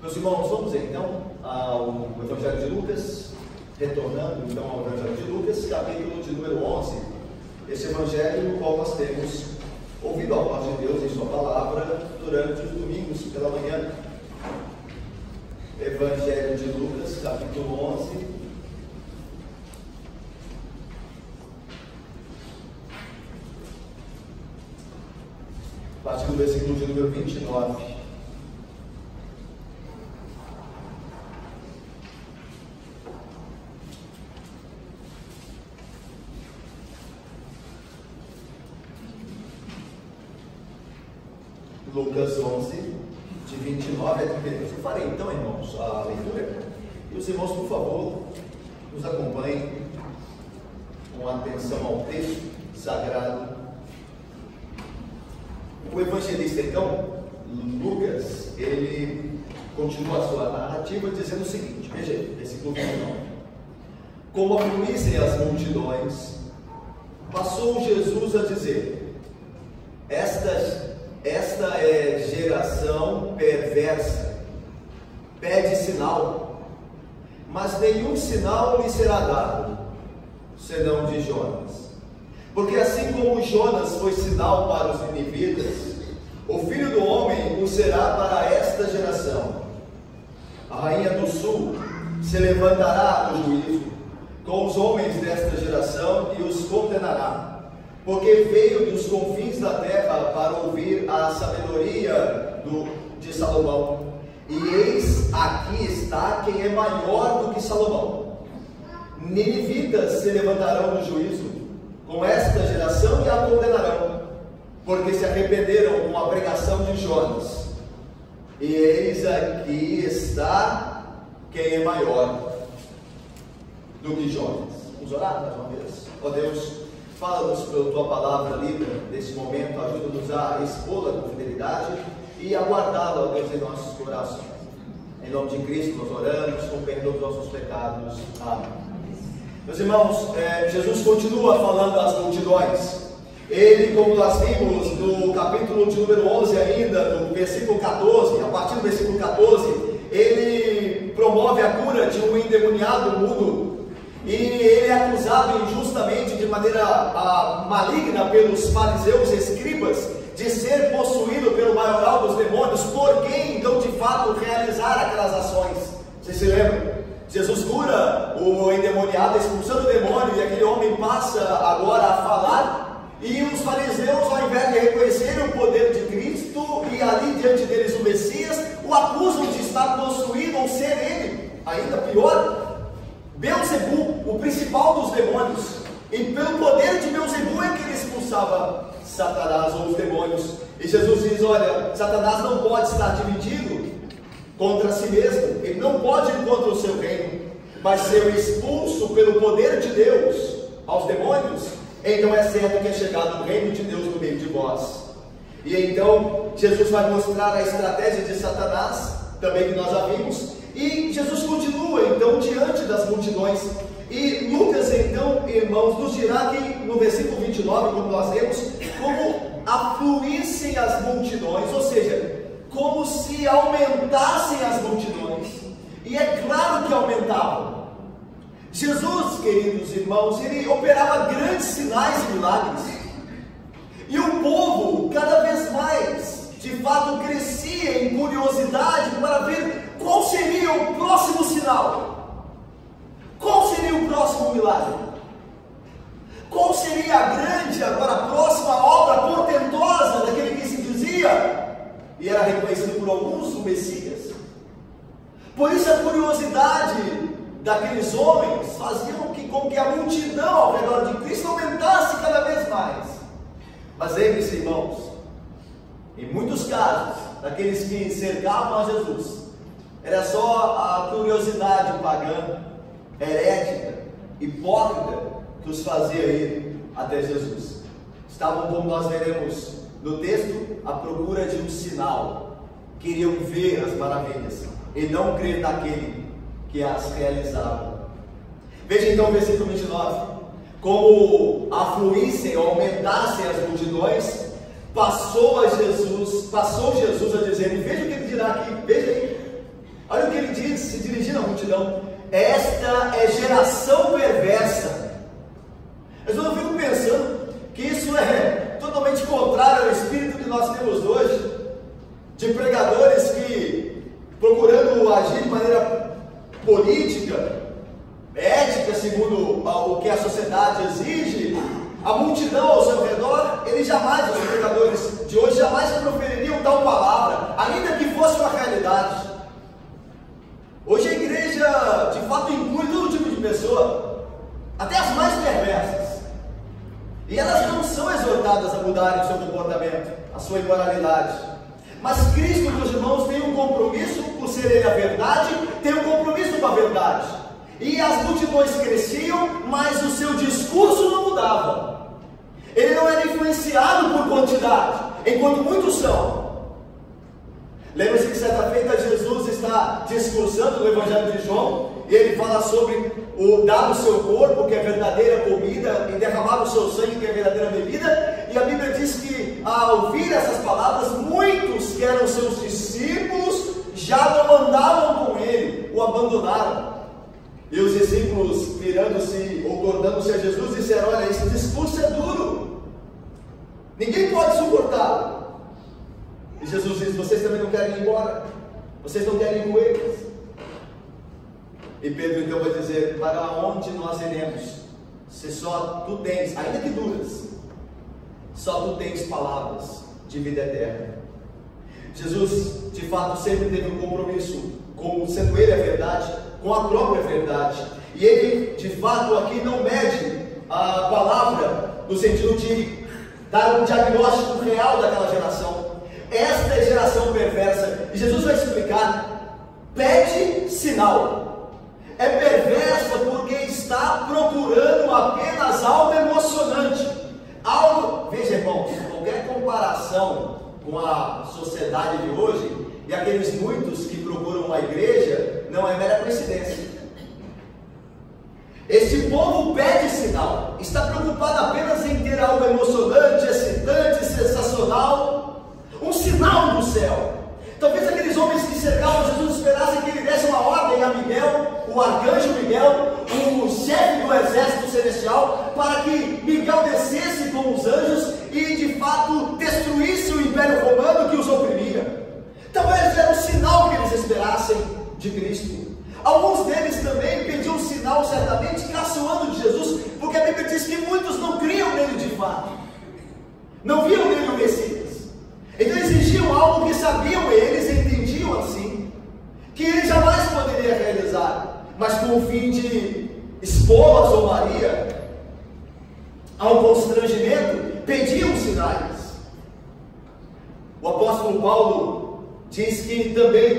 Meus irmãos, vamos então ao Evangelho de Lucas, retornando então ao Evangelho de Lucas, capítulo de número 11. Esse Evangelho no qual nós temos ouvido a voz de Deus em sua palavra durante os domingos pela manhã. Evangelho de Lucas, capítulo 11. A partir do versículo de número 29. Lucas 11, de 29 a 32. Eu farei então, irmãos, a leitura. E os irmãos, por favor, nos acompanhem com atenção ao texto sagrado. O evangelista, então, Lucas, ele continua a sua narrativa dizendo o seguinte, veja aí, versículo 29. Como afluíssem as multidões, passou Jesus a dizer: esta é geração perversa, pede sinal, mas nenhum sinal lhe será dado, senão de Jonas. Porque assim como Jonas foi sinal para os ninivitas, o Filho do Homem o será para esta geração. A rainha do sul se levantará no juízo com os homens desta geração e os condenará, porque veio dos confins da terra para ouvir a sabedoria de Salomão. E eis, aqui está quem é maior do que Salomão. Ninivitas se levantarão no juízo com esta geração e a condenarão, porque se arrependeram com a pregação de Jonas. E eis, aqui está quem é maior do que Jonas. Vamos orar mais uma vez. Ó Deus, fala-nos pela tua palavra lida nesse momento, ajuda-nos a expô-la com fidelidade e a guardá-la, ó Deus, em nossos corações. Em nome de Cristo nós oramos, com perdão dos nossos pecados. Amém. Meus irmãos, Jesus continua falando às multidões. Ele, como nós vimos no capítulo de número 11 ainda, no versículo 14, a partir do versículo 14, ele promove a cura de um endemoniado mudo. E ele é acusado injustamente, de maneira maligna, pelos fariseus e escribas, de ser possuído pelo maioral dos demônios. Por quem então de fato realizar aquelas ações? Vocês se lembram? Jesus cura o endemoniado, expulsando o demônio, e aquele homem passa agora a falar, e os fariseus, ao invés de reconhecerem o poder de Cristo e ali diante deles o Messias, o acusam de estar possuído ou ser ele, ainda pior, Beelzebul, o principal dos demônios. E pelo poder de Beelzebul é que ele expulsava Satanás ou os demônios. E Jesus diz: olha, Satanás não pode estar dividido contra si mesmo, ele não pode ir contra o seu reino, mas ser expulso pelo poder de Deus aos demônios, então é certo que é chegado o reino de Deus no meio de vós. E então Jesus vai mostrar a estratégia de Satanás, também que nós já vimos, e Jesus continua então diante das multidões. E Lucas então, irmãos, nos dirá que no versículo 29, como nós lemos, como afluíssem as multidões, ou seja, como se aumentassem as multidões. E é claro que aumentavam. Jesus, queridos irmãos, ele operava grandes sinais e milagres, e o povo cada vez mais, de fato, crescia em curiosidade para ver qual seria o próximo sinal, qual seria o próximo milagre, qual seria a grande, agora a próxima obra portentosa daquele que se dizia e era reconhecido por alguns o Messias. Por isso a curiosidade daqueles homens fazia com que a multidão ao redor de Cristo aumentasse cada vez mais. Mas lembre-se, irmãos, em muitos casos, daqueles que cercavam a Jesus, era só a curiosidade pagã, herética, hipócrita, que os fazia ir até Jesus. Estavam, como nós veremos no texto, à procura de um sinal, queriam ver as maravilhas e não crer naquele que as realizava. Veja então o versículo 29, como afluíssem ou aumentassem as multidões, passou Jesus a dizer, e veja o que ele dirá aqui, veja aí, Olha o que ele diz, se dirigindo à multidão: esta é geração perversa. Mas eu fico pensando que isso é totalmente contrário ao espírito que nós temos hoje, de pregadores que, procurando agir de maneira política, ética, segundo o que a sociedade exige, a multidão ao seu redor, eles jamais, os pregadores de hoje, jamais profeririam tal palavra, ainda que fosse uma realidade. Hoje a igreja, de fato, inclui todo tipo de pessoa, até as mais perversas, e elas não são exortadas a mudarem o seu comportamento, a sua imoralidade. Mas Cristo, meus irmãos, tem um compromisso, por ser Ele a verdade, tem um compromisso com a verdade. E as multidões cresciam, mas o seu discurso não mudava. Ele não era influenciado por quantidade, enquanto muitos são. Lembra-se que certa feita Jesus está discursando no Evangelho de João, e ele fala sobre o dar o seu corpo, que é verdadeira comida, e derramar o seu sangue, que é verdadeira bebida. E a Bíblia diz que, ao ouvir essas palavras, muitos que eram seus discípulos já não andavam com ele, o abandonaram. E os discípulos, mirando-se ou tornando-se a Jesus, disseram: olha, esse discurso é duro, ninguém pode suportá-lo. E Jesus diz: vocês também não querem ir embora? Vocês não querem ir com eles? E Pedro então vai dizer: para onde nós iremos, se só tu tens, ainda que duras, só tu tens palavras de vida eterna. Jesus, de fato, sempre teve um compromisso, como sendo Ele a verdade, com a própria verdade. E Ele, de fato, aqui não mede a palavra no sentido de dar um diagnóstico real daquela geração. Esta é geração perversa, e Jesus vai explicar: pede sinal. É perversa porque está procurando apenas algo emocionante, algo, veja, irmãos, qualquer comparação com a sociedade de hoje e aqueles muitos que procuram uma igreja não é mera coincidência. Este povo pede sinal, está preocupado apenas em ter algo emocionante, excitante, sensacional, um sinal do céu. Talvez aqueles homens que cercavam Jesus esperassem que ele desse uma ordem a Miguel, o arcanjo Miguel, o chefe do exército celestial, para que Miguel descesse com os anjos e de fato destruísse o império romano que os oprimia. Talvez era um sinal que eles esperassem de Cristo. Alguns deles também pediam um sinal, certamente caçoando de Jesus, porque a Bíblia diz que muitos não criam nele de fato, não viam nele o Messias. Então exigiam algo que sabiam eles, entendiam assim, que ele jamais poderia realizar, mas com o fim de expô-lo a zombaria, ao constrangimento, pediam sinais. O apóstolo Paulo diz que também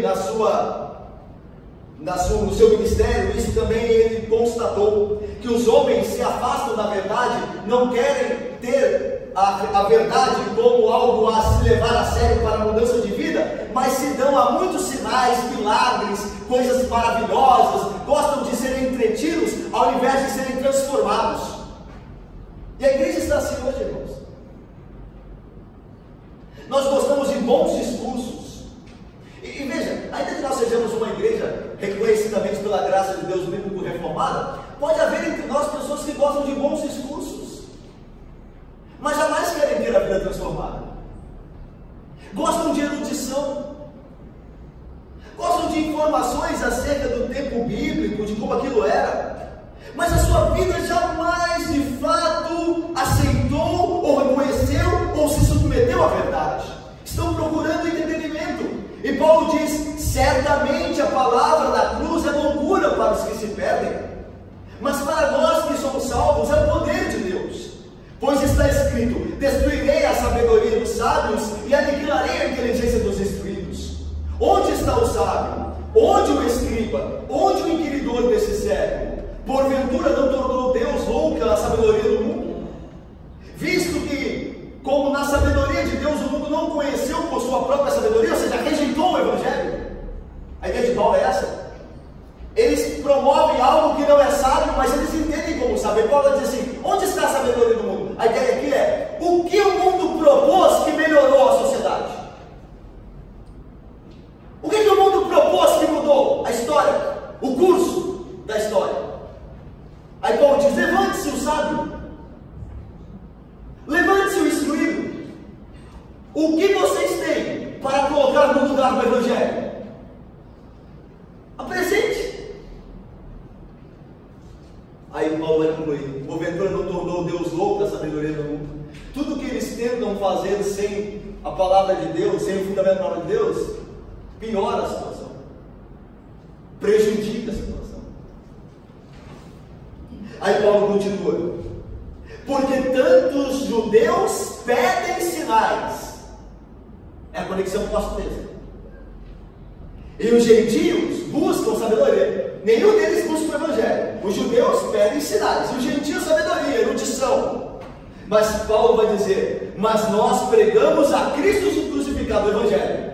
no seu ministério, isso também ele constatou, que os homens se afastam da verdade, não querem ter a verdade como algo a se levar a sério para a mudança de vida, mas se dão a muitos sinais, milagres, coisas maravilhosas, gostam de serem entretidos ao invés de serem transformados. E a igreja está assim hoje, irmãos. Nós gostamos de bons discursos. E veja, ainda que nós sejamos uma igreja reconhecidamente pela graça de Deus bíblico reformada, pode haver entre nós pessoas que gostam de bons discursos, mas jamais querem ter a vida transformada. Gostam de erudição, gostam de informações acerca do tempo bíblico, de como aquilo era, mas a sua vida jamais de fato aceitou ou reconheceu ou se submeteu à verdade. Estão procurando entretenimento. E Paulo diz: certamente a palavra da cruz é loucura para os que se perdem, mas para nós que somos salvos é o poder de Deus. Pois está escrito: destruirei a sabedoria dos sábios e aniquilarei a inteligência dos instruídos. Onde está o sábio? Onde o escriba? Onde o inquiridor desse século? Porventura não tornou Deus louca a sabedoria do mundo? Visto que, como na sabedoria de Deus o mundo não conheceu por sua própria sabedoria, ou seja, rejeitou o Evangelho. A ideia de Paulo é essa. Eles promovem algo que não é sábio, mas eles entendem como saber. Paulo diz assim: onde está a sabedoria do mundo? A ideia aqui é: o que o mundo propôs que melhorou a sociedade? O que o mundo propôs que mudou? Aí Paulo diz: levante-se o sábio, levante-se o instruído. O que vocês têm para colocar no lugar do Evangelho? Apresente. Aí Paulo vai concluir: porventura não tornou Deus louco da sabedoria do mundo? Tudo que eles tentam fazer sem a palavra de Deus, sem o fundamento da palavra de Deus, piora a situação, prejudica a situação. Aí Paulo continua: porque tantos judeus pedem sinais. É a conexão com o nosso texto. E os gentios buscam sabedoria. Nenhum deles busca o Evangelho. Os judeus pedem sinais, e os gentios sabedoria, erudição. Mas Paulo vai dizer: mas nós pregamos a Cristo crucificado, o Evangelho.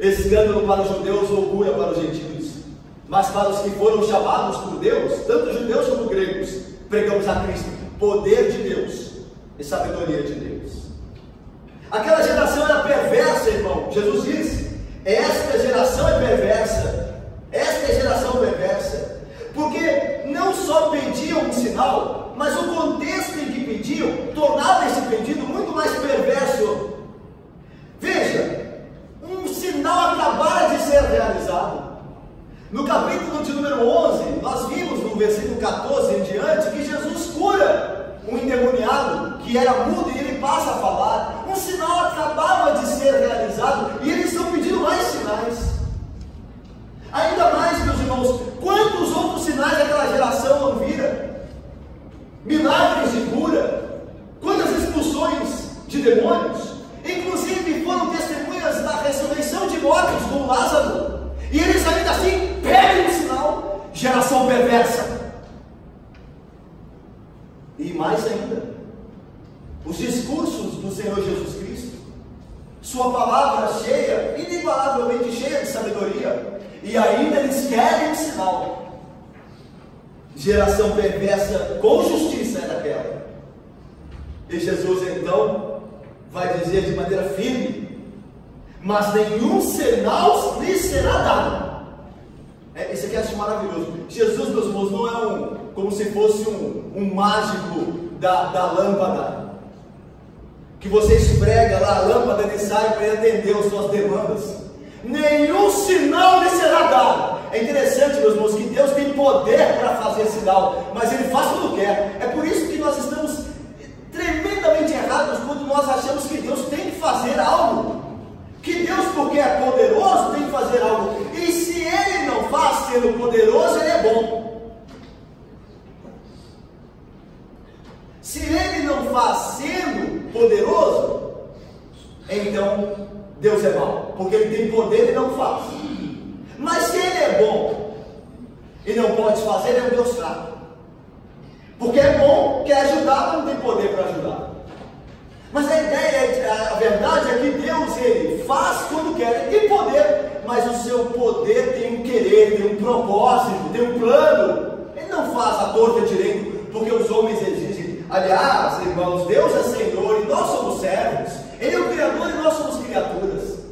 Escândalo para os judeus, loucura para os gentios. Mas para os que foram chamados por Deus, tanto judeus como gregos, pregamos a Cristo, poder de Deus e sabedoria de Deus. Aquela geração era perversa, irmão. Jesus disse: esta geração é perversa. Esta é geração perversa. Porque não só pediam um sinal, mas o contexto em que pediam tornava esse pedido muito mais perverso. Veja, um sinal acabara de ser realizado. No capítulo de número 11, nós vimos no versículo 14 em diante que Jesus cura um endemoniado que era mudo e ele passa a falar. Um sinal acabava de ser realizado e eles estão pedindo mais sinais. Ainda mais, meus irmãos, quantos outros sinais aquela geração não vira? Milagres de cura, quantas expulsões de demônios, inclusive foram testemunhas da ressurreição de mortos com Lázaro, e eles ainda assim pedem um sinal. Geração perversa. E mais ainda, os discursos do Senhor Jesus Cristo, sua palavra cheia, inigualavelmente cheia de sabedoria, e ainda eles querem um sinal. Geração perversa com justiça é daquela. E Jesus então vai dizer de maneira firme: mas nenhum sinal lhe será dado. Isso aqui eu acho maravilhoso. Jesus, meus irmãos, não é como se fosse um mágico da lâmpada, que você esfrega lá a lâmpada e sai para atender as suas demandas. Nenhum sinal lhe será dado. É interessante, meus irmãos, que Deus tem poder para fazer sinal, mas Ele faz quando quer. É por isso que nós estamos tremendamente errados quando nós achamos que Deus tem que fazer algo. Que Deus, porque é poderoso, tem que fazer algo. E se Ele não faz, sendo poderoso, Ele é bom. Se Ele não faz sendo poderoso, então Deus é mau, porque Ele tem poder e não faz. Mas se Ele é bom e não pode fazer, Ele é um Deus fraco. Porque é bom, quer ajudar, mas não tem poder para ajudar. Mas a ideia, a verdade é que Deus, Ele faz quando quer, Ele tem poder, mas o seu poder tem um querer, tem um propósito, tem um plano. Ele não faz a torta direito porque os homens exigem. Aliás, irmãos, Deus é Senhor e nós somos servos. Ele é o Criador e nós somos criaturas.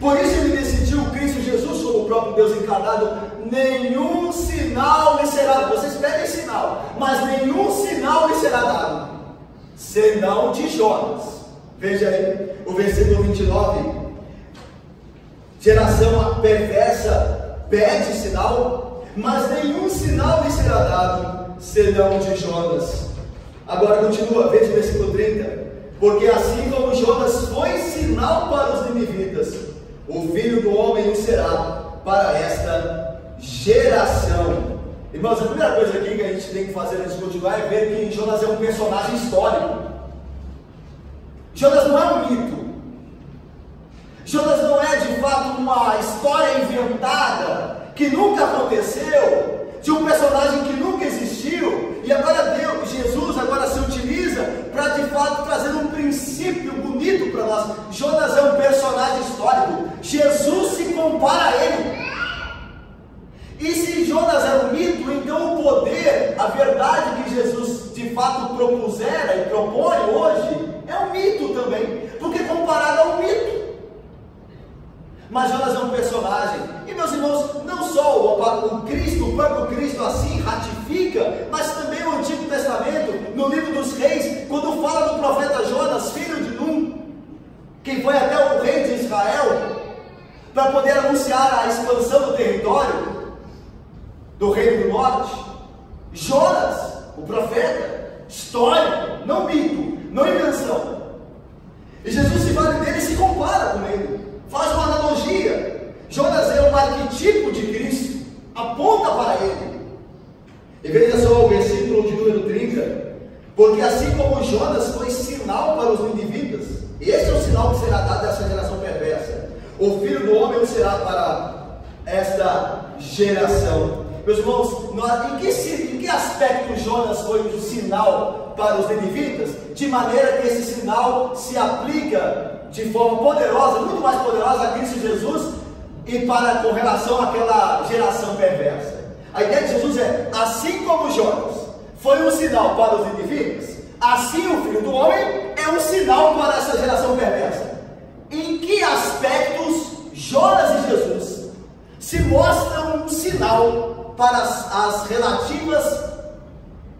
Por isso Ele decidiu Cristo Jesus como o próprio Deus encarnado. Nenhum sinal lhe será dado. Vocês pedem sinal, mas nenhum sinal lhe será dado, senão de Jonas. Veja aí o versículo 29. Geração perversa pede sinal, mas nenhum sinal lhe será dado, senão de Jonas. Agora continua, veja o versículo 30. Porque assim como Jonas foi sinal para os ninivitas, o Filho do Homem o será para esta geração. Irmãos, a primeira coisa aqui que a gente tem que fazer antes de continuar é ver que Jonas é um personagem histórico. Jonas não é um mito. Jonas não é de fato uma história inventada que nunca aconteceu, de um personagem que nunca existiu, e agora Deus, Jesus agora se utiliza para de fato trazer um princípio bonito para nós. Jonas é um personagem histórico. Jesus se compara a ele. E se Jonas é um mito, então o poder, a verdade que Jesus de fato propusera e propõe hoje, é um mito também, porque comparado a um mito. Mas Jonas é um personagem, e meus irmãos, não só o Cristo, o próprio Cristo assim ratifica, mas reino do norte? Jonas, o profeta, história, não mito, não invenção. E Jesus se vale dele e se compara com ele, faz uma analogia. Jonas é um arquetipo de Cristo, aponta para ele. E veja só o versículo de número 30, porque assim como Jonas foi sinal para os ninivitas, esse é o sinal que será dado a essa geração perversa, o Filho do Homem será para esta geração. Meus irmãos, em que aspecto Jonas foi um sinal para os ninivitas? De maneira que esse sinal se aplica de forma poderosa, muito mais poderosa a Cristo Jesus e com relação àquela geração perversa. A ideia de Jesus é, assim como Jonas foi um sinal para os ninivitas, assim o Filho do Homem é um sinal para essa geração perversa. Em que aspectos Jonas e Jesus se mostram um sinal para as relativas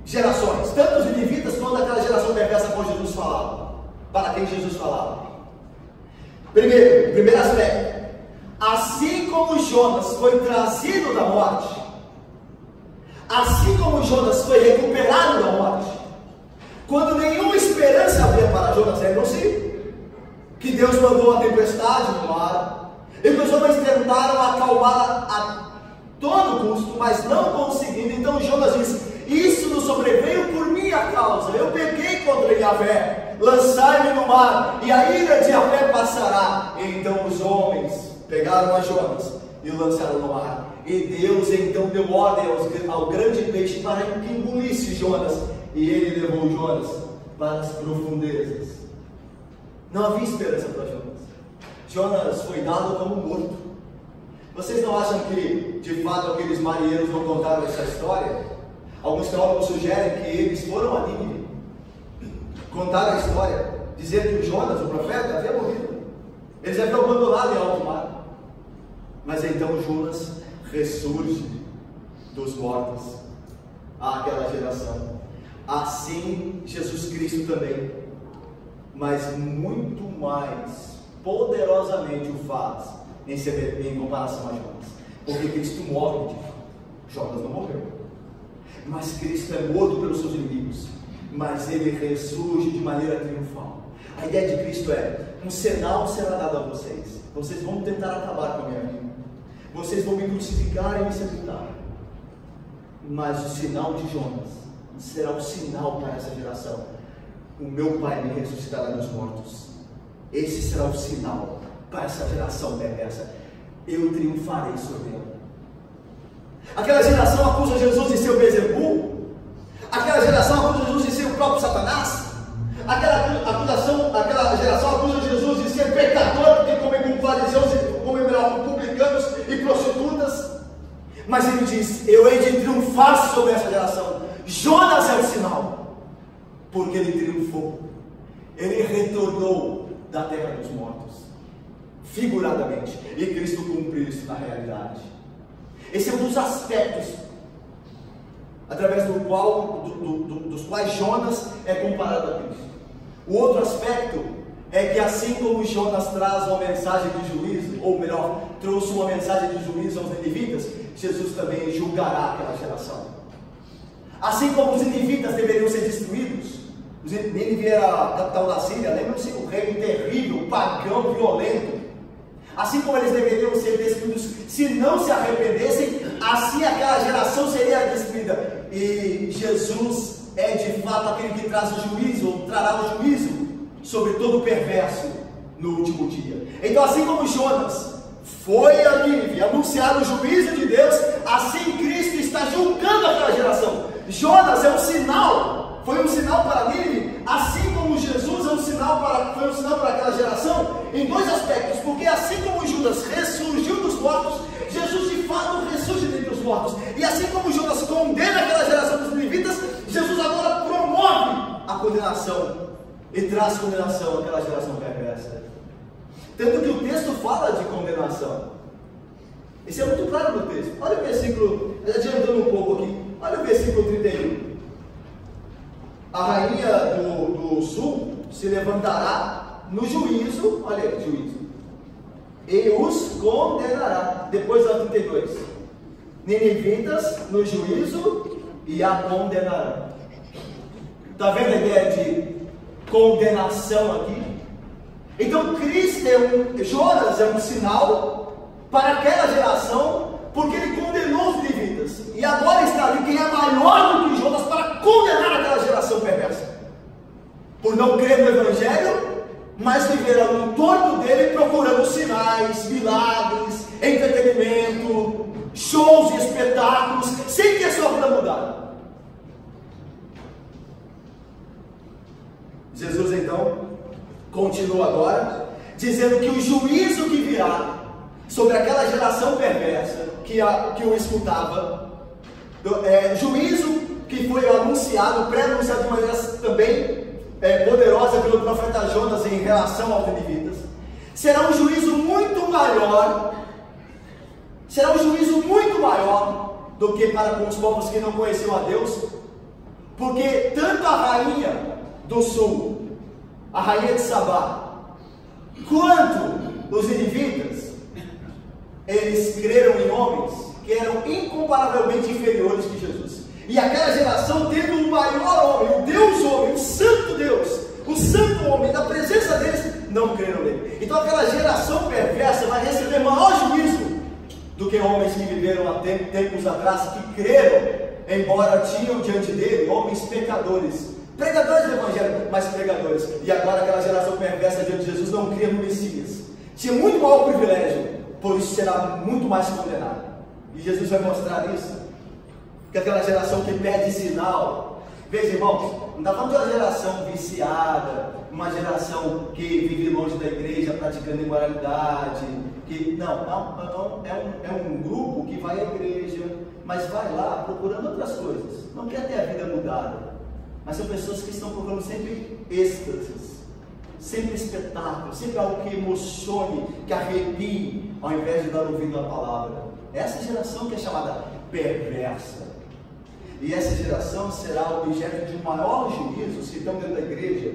gerações, tanto os ninivitas quanto aquela geração perversa com Jesus falava, para quem Jesus falava? Primeiro aspecto, assim como Jonas foi trazido da morte, assim como Jonas foi recuperado da morte, quando nenhuma esperança havia para Jonas, lembram-se que Deus mandou uma tempestade no mar, e que os homens tentaram acalmá-la a todo custo, mas não conseguindo. Então Jonas disse: isso nos sobreveio por minha causa, eu pequei contra Yahvé, lançai-me no mar, e a ira de Yahvé passará. Então os homens pegaram a Jonas e o lançaram no mar, e Deus então deu ordem ao grande peixe para que engolisse Jonas, e ele levou Jonas para as profundezas. Não havia esperança para Jonas. Jonas foi dado como morto. Vocês não acham que de fato aqueles marinheiros não contaram essa história? Alguns teólogos sugerem que eles foram a Nínive, contaram a história, dizendo que o Jonas, o profeta, havia morrido. Eles haviam abandonado em alto mar. Mas então Jonas ressurge dos mortos àquela geração. Assim Jesus Cristo também, mas muito mais poderosamente o faz em comparação a Jonas, porque Cristo morre de fato. Jonas não morreu, mas Cristo é morto pelos seus inimigos, mas ele ressurge de maneira triunfal. A ideia de Cristo é: um sinal será dado a vocês, vocês vão tentar acabar com a minha vida, vocês vão me crucificar e me sepultar, mas o sinal de Jonas será o sinal para essa geração: o meu Pai me ressuscitará dos mortos. Esse será o sinal para essa geração perversa. Eu triunfarei sobre ela. Aquela geração acusa Jesus de ser o Beelzebul. Aquela geração acusa Jesus de ser o próprio Satanás. Aquela geração acusa Jesus de ser pecador, que come com fariseus e come com publicanos e prostitutas. Mas ele diz: eu hei de triunfar sobre essa geração. Jonas é o sinal, porque ele triunfou. Ele retornou da terra dos mortos, figuradamente, e Cristo cumpriu isso na realidade. Esse é um dos aspectos através dos quais Jonas é comparado a Cristo. O outro aspecto é que, assim como Jonas traz uma mensagem de juízo, ou melhor, trouxe uma mensagem de juízo aos ninivitas, Jesus também julgará aquela geração. Assim como os ninivitas deveriam ser destruídos, Nínive era a capital da Síria, lembram-se? O reino terrível, pagão, violento. Assim como eles deveriam ser destruídos se não se arrependessem, assim aquela geração seria destruída. E Jesus é de fato aquele que traz o juízo, ou trará o juízo sobre todo o perverso no último dia. Então, assim como Jonas foi a Nínive anunciar o juízo de Deus, assim Cristo está julgando aquela geração. Jonas é um sinal, foi um sinal para Nínive, assim como Jesus foi um sinal para aquela geração, em dois aspectos, porque assim como Judas ressurgiu dos mortos, Jesus de fato ressurge dentre os mortos, e assim como Jonas condena aquela geração dos ninivitas, Jesus agora promove a condenação e traz condenação àquela geração perversa. Tanto que o texto fala de condenação. Isso é muito claro no texto. Olha o versículo, adiantando um pouco aqui, olha o versículo 31. A rainha do sul se levantará no juízo, olha aí, juízo, e os condenará. Depois da 32. ninivitas no juízo e a condenarão. Está vendo a ideia de condenação aqui? Então Jonas é um sinal para aquela geração, porque ele condenou os ninivitas. E agora está ali quem é maior do que Jonas para condenar aquela geração perversa, por não crer no Evangelho, mas viveram no entorno dele procurando sinais, milagres, entretenimento, shows e espetáculos, sem que a sua vida mudar. Jesus então continua agora, dizendo que o juízo que virá sobre aquela geração perversa que o escutava, juízo que foi anunciado, pré-anunciado de maneira também poderosa pelo profeta Jonas em relação aos ninivitas, será um juízo muito maior, do que para com os povos que não conheciam a Deus, porque tanto a rainha do sul, a rainha de Sabá, quanto os ninivitas, eles creram em homens que eram incomparavelmente inferiores que Jesus. E aquela geração tendo o maior homem, o Deus homem, o santo Deus, o santo homem, da presença deles, não creram nele. Então aquela geração perversa vai receber maior juízo do que homens que viveram há tempos atrás, que creram, embora tinham diante dele homens pecadores, pregadores do Evangelho, mas pregadores. E agora aquela geração perversa diante de Jesus não cria no Messias, tinha muito maior privilégio, por isso será muito mais condenada. E Jesus vai mostrar isso, que aquela geração que pede sinal. Veja, irmãos, não está falando de uma geração viciada, uma geração que vive longe da igreja, praticando imoralidade, é um grupo que vai à igreja, mas vai lá procurando outras coisas, não quer ter a vida mudada, mas são pessoas que estão procurando sempre êxtases, sempre espetáculo, sempre algo que emocione, que arrepie, ao invés de dar ouvido à palavra. Essa geração que é chamada perversa. E essa geração será objeto de um maior juízo, se estão dentro da igreja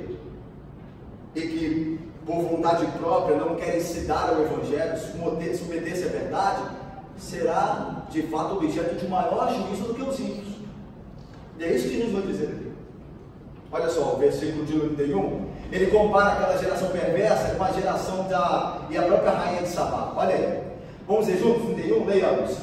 e que por vontade própria não querem se dar ao Evangelho, submeter-se à verdade, será de fato objeto de um maior juízo do que os ímpios. E é isso que Jesus vai dizer aqui. Olha só, o versículo de 31, ele compara aquela geração perversa com a geração e a própria rainha de Sabá. Olha aí, vamos ver juntos, 31, leiamos.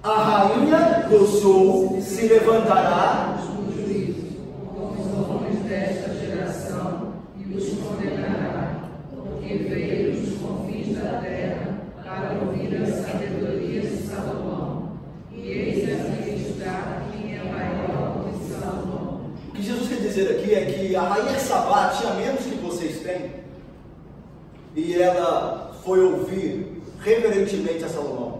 A rainha do sul se levantará no juízo com os homens desta geração e os condenará, porque veio dos confins da terra para ouvir a sabedoria de Salomão. E eis aqui está quem é maior do que Salomão. O que Jesus quer dizer aqui é que a rainha de Sabá tinha menos que vocês têm, e ela foi ouvir reverentemente a Salomão.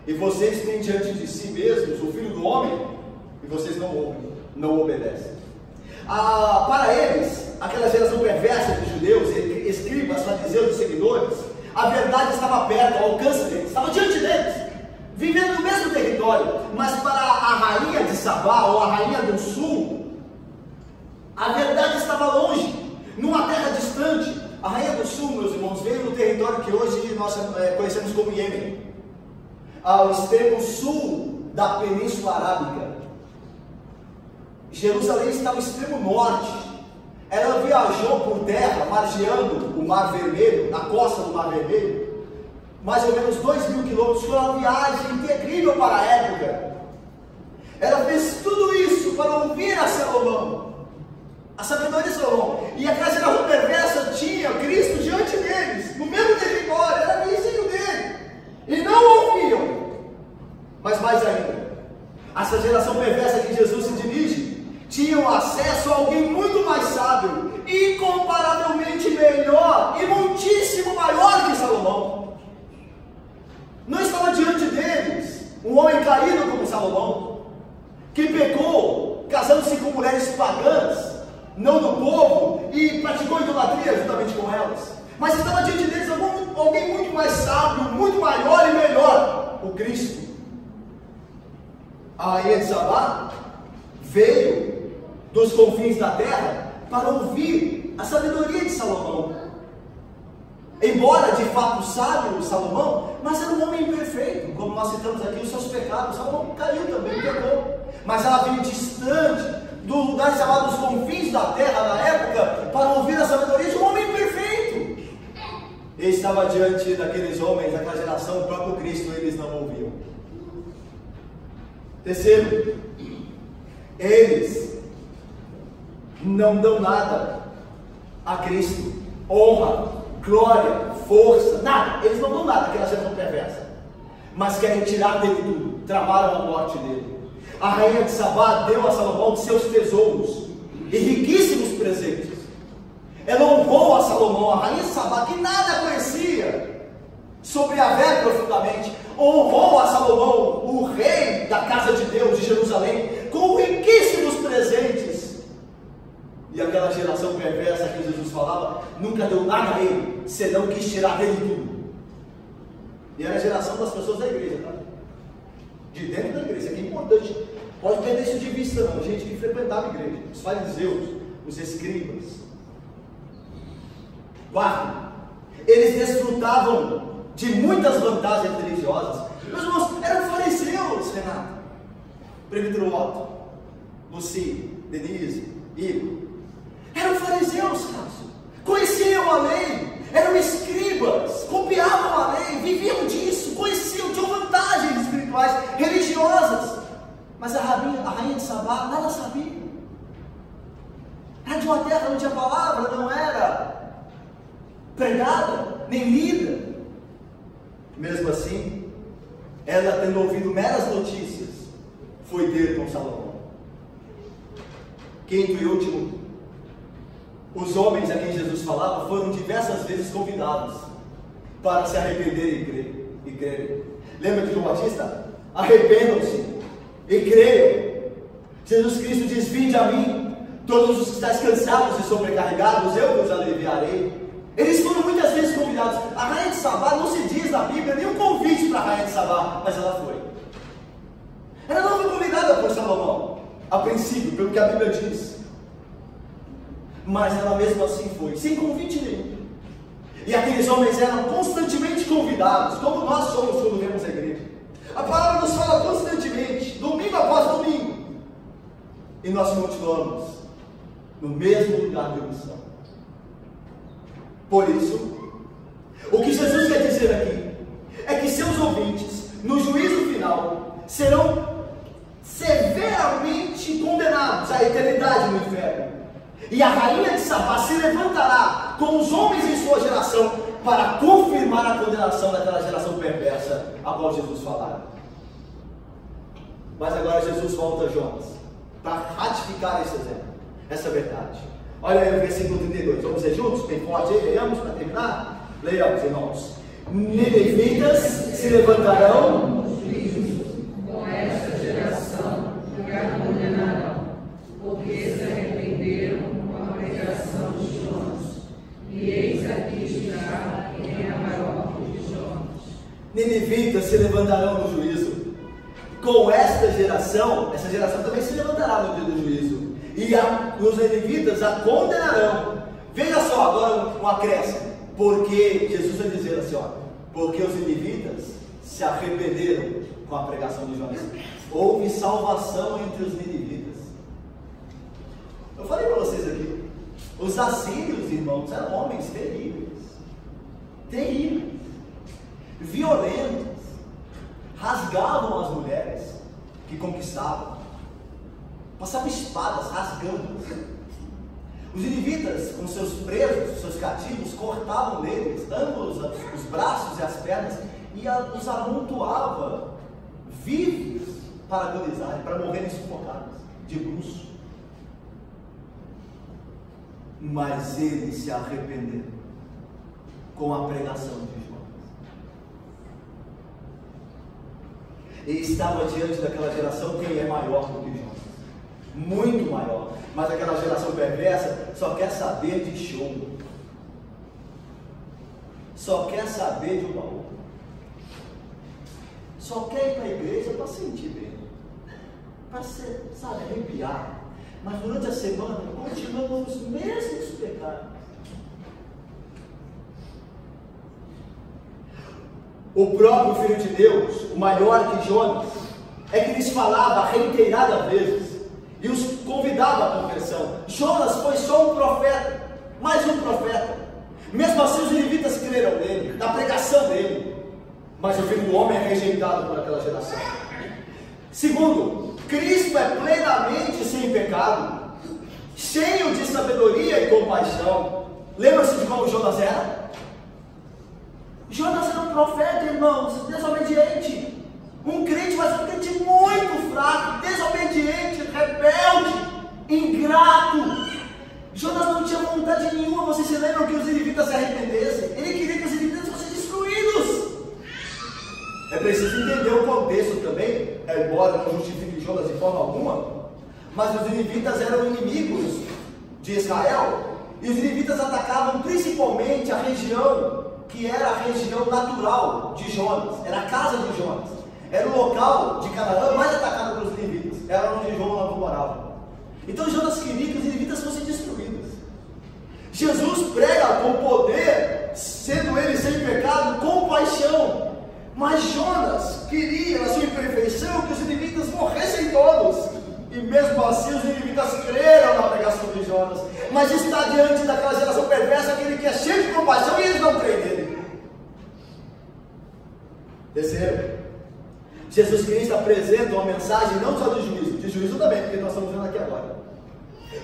E vocês têm diante de si mesmos o Filho do Homem, e vocês não ouvem, não obedecem. Para eles, aquela geração perversa dos judeus, escribas, fariseus e seguidores, a verdade estava perto, ao alcance deles, estava diante deles, vivendo no mesmo território. Mas para a rainha de Sabá, ou a rainha do sul, a verdade estava longe, numa terra distante. A rainha do sul, meus irmãos, veio no território que hoje nós conhecemos como Iêmen, ao extremo sul da Península Arábica. Jerusalém está no extremo norte. Ela viajou por terra, margeando o Mar Vermelho, na costa do Mar Vermelho, mais ou menos 2.000 quilômetros. Foi uma viagem terrível para a época. Ela fez tudo isso para ouvir a Salomão, a sabedoria de Salomão. E aquela geração perversa tinha Cristo diante deles, no mesmo território, era vizinho dele, e não ouviam. Mas mais ainda, essa geração perversa que Jesus se dirige, tinham acesso a alguém muito mais sábio, incomparavelmente melhor e muitíssimo maior que Salomão. Não estava diante deles um homem caído como Salomão, que pecou casando-se com mulheres pagãs, não do povo, e praticou idolatria juntamente com elas. Mas estava diante deles alguém muito mais sábio, muito maior e melhor, o Cristo. A rainha de Sabá veio dos confins da terra para ouvir a sabedoria de Salomão. embora de fato sábio Salomão, mas era um homem imperfeito, como nós citamos aqui, os seus pecados. Salomão caiu também, pecou, mas ela veio distante do lugar chamado os confins da terra na época, para ouvir a sabedoria de um homem perfeito. E estava diante daqueles homens, daquela geração, o próprio Cristo, eles não ouviam. Terceiro, eles não dão nada a Cristo, honra, glória, força, nada. Eles não dão nada àquela geração perversa, mas querem tirar dele tudo. Tramaram a morte dele. A rainha de Sabá deu a Salomão de seus tesouros e riquíssimos presentes. Ela honrou a Salomão, a rainha de Sabá, que nada conhecia sobre Yahvé profundamente, honrou a Salomão, o rei da casa de Deus de Jerusalém, com riquíssimos presentes. E aquela geração perversa que Jesus falava, nunca deu nada a ele, senão quis tirar dele tudo. E era a geração das pessoas da igreja, tá? De dentro da igreja, isso aqui é importante. Pode perder isso de vista não, gente que frequentava a igreja, os fariseus, os escribas. Quarto, eles desfrutavam de muitas vantagens religiosas. Meus irmãos, eram fariseus, Renato, Presbítero Otto, Luci, Denise, Igor. Eram fariseus, Cássio. Conheciam a lei, eram escribas, copiavam a lei, viviam disso, conheciam, tinham vantagens espirituais, religiosas. Mas a rainha de Sabá nada sabia. Era de uma terra onde a palavra não era pregada, nem lida. Mesmo assim, ela tendo ouvido meras notícias, foi ter com Salomão. Quinto e último, os homens a quem Jesus falava foram diversas vezes convidados para se arrependerem e crerem. Lembra de João Batista? Arrependam-se e creiam. Jesus Cristo diz: vinde a mim, todos os que estáis cansados e sobrecarregados, eu vos aliviarei. Eles foram muitas vezes convidados. A rainha de Sabá não se diz na Bíblia nenhum convite para a rainha de Sabá, mas ela foi. Ela não foi convidada por Salomão, a princípio, pelo que a Bíblia diz, mas ela mesmo assim foi, sem convite nenhum. E aqueles homens eram constantemente convidados, como nós somos quando vemos a igreja. A palavra nos fala constantemente, domingo após domingo, e nós continuamos no mesmo lugar de omissão. Por isso, o que Jesus quer dizer aqui é que seus ouvintes, no juízo final, serão severamente condenados à eternidade no inferno. E a rainha de Sabá se levantará com os homens em sua geração para confirmar a condenação daquela geração perversa a qual Jesus falara. Mas agora Jesus volta a Jonas para ratificar esse exemplo, essa verdade. Olha aí o versículo 32, vamos ler juntos? Bem forte aí, leiamos para terminar? Leiamos, irmãos. Ninivitas se levantarão com esta geração e a condenarão, porque se arrependeram com a pregação de Jonas. E eis aqui está quem é maior que Jonas. Ninivitas se levantarão no juízo. Com esta geração, essa geração também se levantará no dia do juízo. E os ninivitas a condenarão. Veja só agora um acréscimo. Porque Jesus vai dizer assim, ó, porque os ninivitas se arrependeram com a pregação de Jonas. Houve salvação entre os ninivitas. Eu falei para vocês aqui, os assírios, irmãos, eram homens terríveis, terríveis, violentos, rasgavam as mulheres que conquistavam, passavam espadas rasgando. Os ninivitas, com seus presos, seus cativos, cortavam neles ambos os braços e as pernas e os amontoava vivos para agonizarem, para morrerem sufocados de bruço. Mas eles se arrependeram com a pregação de Jonas. E estava diante daquela geração quem é maior do que Jonas, muito maior. Mas aquela geração perversa só quer saber de show, só quer saber de baú, só quer ir para a igreja para sentir bem, para ser, sabe, arrepiar. Mas durante a semana continuam os mesmos pecados. o próprio Filho de Deus, o maior que Jonas, é que lhes falava reiteradas vezes e os convidava à conversão. Jonas foi só um profeta, mais um profeta. Mesmo assim os ninivitas creram nele, na pregação dele. Mas o Filho do Homem é rejeitado por aquela geração. Segundo, Cristo é plenamente sem pecado, cheio de sabedoria e compaixão. Lembra-se de como Jonas era? Jonas era um profeta, irmãos, desobediente. Um crente, mas um crente muito fraco, desobediente, rebelde, ingrato. Jonas não tinha vontade nenhuma. Vocês se lembram que os ninivitas se arrependessem? Ele queria que os ninivitas fossem destruídos. É preciso entender o contexto também, embora não justifique Jonas de forma alguma, mas os ninivitas eram inimigos de Israel, e os ninivitas atacavam principalmente a região que era a região natural de Jonas, era a casa de Jonas, era o local de Canaã mais atacado pelos ninivitas, era onde Jonas morava. Então Jonas queria que os ninivitas fossem destruídos. Jesus prega com poder, sendo ele sem pecado, com paixão. Mas Jonas queria, na sua imperfeição, que os ninivitas morressem todos. E mesmo assim os ninivitas creram na pregação de Jonas. Mas está diante daquela geração perversa, aquele que é cheio de compaixão, e eles não creem nele. Terceiro, Jesus Cristo apresenta uma mensagem não só de juízo também, porque nós estamos vendo aqui agora,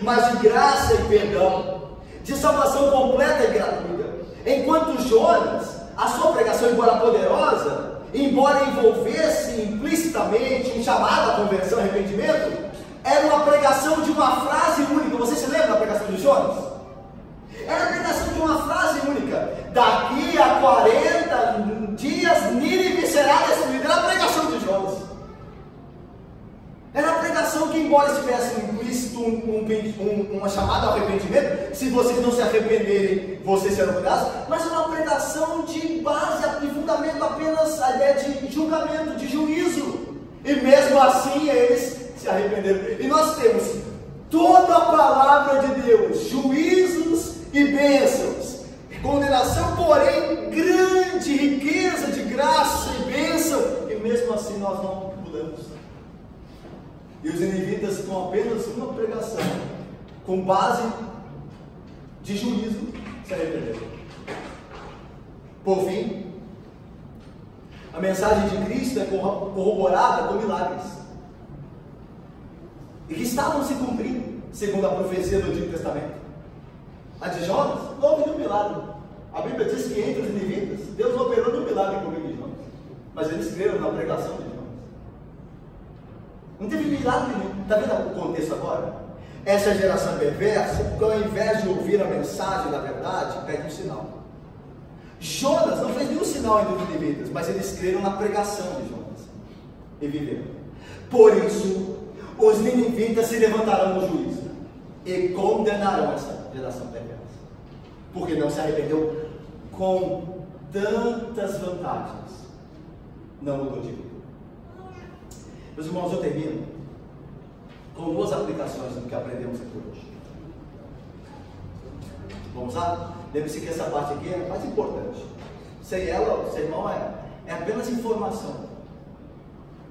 mas de graça e perdão, de salvação completa e gratuita. Enquanto Jonas, a sua pregação, embora poderosa, embora envolvesse implicitamente um chamado à conversão e arrependimento, era uma pregação de uma frase única. Você se lembra da pregação de Jonas? Era a pregação de uma frase única: daqui a 40 dias Nínive será destruída. Era a pregação de Jonas. Era a pregação que, embora estivesse implícito uma chamada ao arrependimento, se vocês não se arrependerem, vocês serão cuidados, mas era uma pregação de base, de fundamento apenas a ideia de julgamento, de juízo. E mesmo assim eles se arrependeram. E nós temos toda a palavra de Deus, juízos e bênçãos, condenação, porém grande riqueza de graça e bênção, e mesmo assim nós não mudamos. E os ninivitas, com apenas uma pregação, com base de juízo, se arrependeram. Por fim, a mensagem de Cristo é corroborada com milagres, e que estavam se cumprindo, segundo a profecia do Antigo Testamento. A de Jonas, não houve nenhum milagre. A Bíblia diz que entre os ninivitas, Deus não operou nenhum milagre por meio de Jonas, mas eles creram na pregação de Jonas. Não teve milagre nenhum. Está vendo o contexto agora? Essa geração perversa, porque ao invés de ouvir a mensagem da verdade, pede um sinal. Jonas não fez nenhum sinal entre os ninivitas, mas eles creram na pregação de Jonas e viveram. Por isso, os ninivitas se levantarão no juízo e condenarão essa geração perversa, porque não se arrependeu com tantas vantagens, não mudou de vida. Meus irmãos, eu termino com duas aplicações do que aprendemos aqui hoje. Vamos lá? Lembre-se que essa parte aqui é a mais importante. Sem ela, seu irmão, é apenas informação.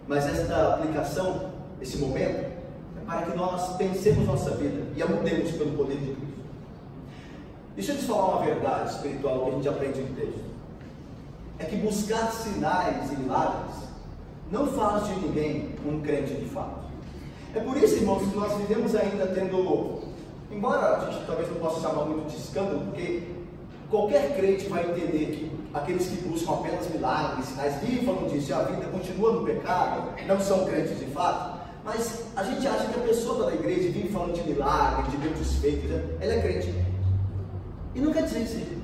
Mas esta aplicação, esse momento, é para que nós pensemos nossa vida e a mudemos pelo poder de Cristo. Deixa eu te falar uma verdade espiritual que a gente aprende no texto. É que buscar sinais e milagres não faz de ninguém um crente de fato. É por isso, irmãos, que nós vivemos ainda tendo, embora a gente talvez não possa chamar muito de escândalo, porque qualquer crente vai entender que aqueles que buscam apenas milagres, sinais, vivem falando disso, e a vida continua no pecado, não são crentes de fato. Mas a gente acha que a pessoa está na igreja e vive falando de milagres, de grandes feitos, ela é crente. E não quer dizer que seja.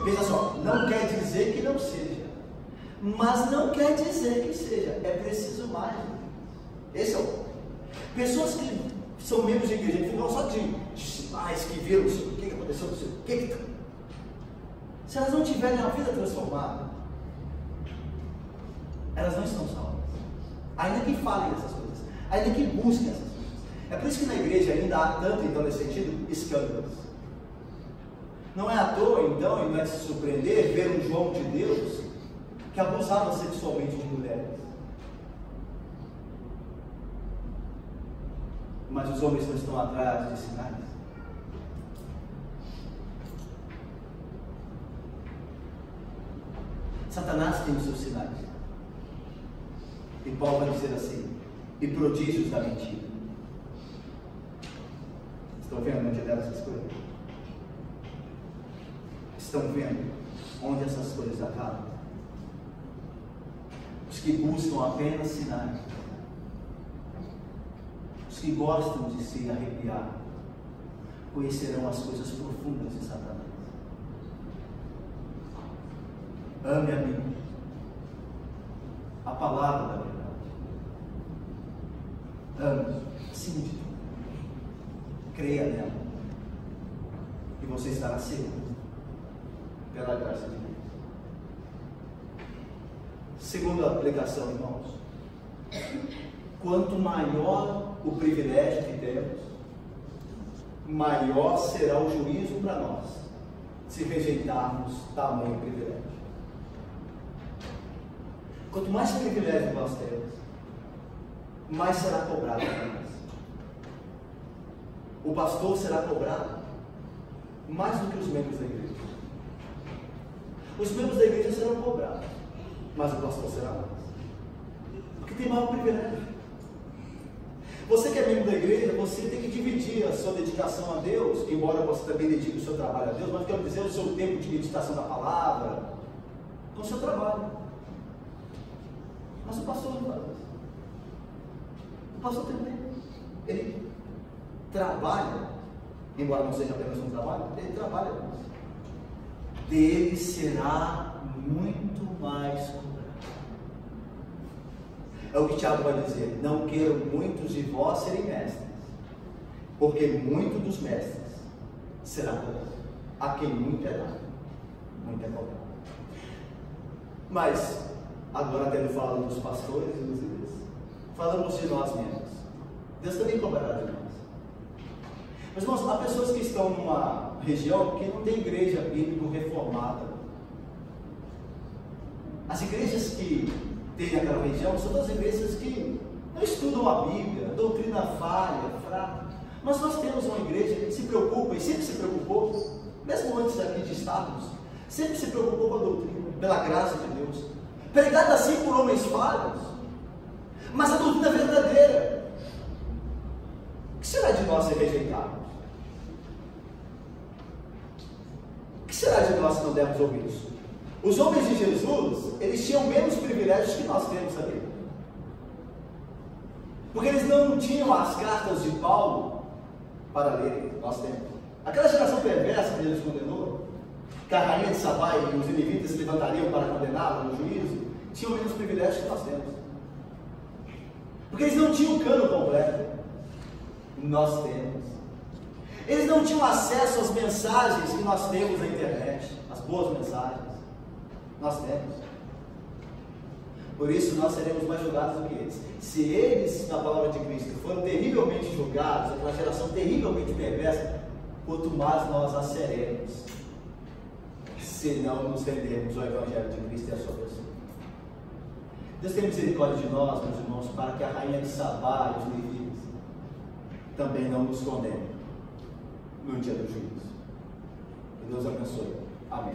Veja só, não quer dizer que não seja. Mas não quer dizer que seja. É preciso mais. Esse é o ponto. Pessoas que são membros de igreja, que ficam só de sinais, que viram o que aconteceu, o que se elas não tiverem a vida transformada, elas não estão salvas. Ainda que falem essas coisas, ainda que busquem essas coisas. É por isso que na igreja ainda há tanto, então, nesse sentido, escândalos. Não é à toa, então, e não é de se surpreender ver um João de Deus que abusava sexualmente de mulheres. Mas os homens não estão atrás de sinais. Satanás tem os seus sinais. E Paulo vai dizer assim: e prodígios da mentira. Estão vendo onde deram essas coisas? Estão vendo onde essas coisas acabam? Os que buscam apenas sinais, os que gostam de se arrepiar, conhecerão as coisas profundas de Satanás. Ame a mim, a palavra da verdade. Ame, acima de tudo. Creia nela. E você estará seguro, pela graça de Deus. Segunda aplicação, irmãos. Quanto maior o privilégio que temos, maior será o juízo para nós, se rejeitarmos tamanho privilégio. Quanto mais privilégio nós temos, mais será cobrado para nós. O pastor será cobrado mais do que os membros da igreja. Os membros da igreja serão cobrados, mas o pastor será mais. Porque tem maior privilégio. Você que é membro da igreja, você tem que dividir a sua dedicação a Deus, embora você também dedique o seu trabalho a Deus, mas quero dizer o seu tempo de meditação da palavra com o seu trabalho. Mas o pastor não faz isso. O pastor tem tempo. Ele trabalha, embora não seja apenas um trabalho, ele trabalha com isso. Dele será muito mais cobrado. É o que Tiago vai dizer: não queiram muitos de vós serem mestres, porque muito dos mestres será cobrado. A quem muito é dado, muito é cobrado. Mas, agora tendo falado dos pastores e dos líderes, falamos de nós mesmos. Deus também cobrará de nós. Mas, irmãos, há pessoas que estão numa região que não tem igreja bíblica reformada. As igrejas que tem naquela região são das igrejas que não estudam a Bíblia, doutrina falha, fraca. Mas nós temos uma igreja que se preocupa, e sempre se preocupou, mesmo antes daqui de estarmos, sempre se preocupou com a doutrina, pela graça de Deus, pregada assim por homens falhos, mas a doutrina verdadeira. O que será de nós se rejeitarmos? O que será de nós se não dermos ouvidos? Os homens de Jesus, eles tinham menos privilégios que nós temos, sabia? Porque eles não tinham as cartas de Paulo para lerem, nós temos. Aquela geração perversa que Jesus condenou, que a rainha de Sabá e os ninivitas se levantariam para condená-la no juízo, tinham menos privilégios que nós temos. Porque eles não tinham o cano completo. Nós temos. Eles não tinham acesso às mensagens que nós temos na internet, as boas mensagens. Nós temos. Por isso nós seremos mais julgados do que eles. Se eles, na palavra de Cristo, foram terrivelmente julgados, aquela geração terrivelmente perversa, quanto mais nós a seremos, se não nos rendermos ao Evangelho de Cristo e a sua pessoa. Deus tem misericórdia de nós, meus irmãos, para que a rainha de Sabá e os levitas também não nos condenem no dia do juízo. Que Deus abençoe. Amém.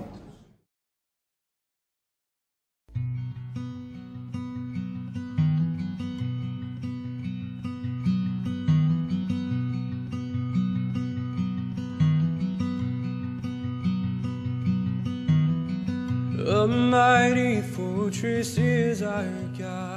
A mighty fortress is our God.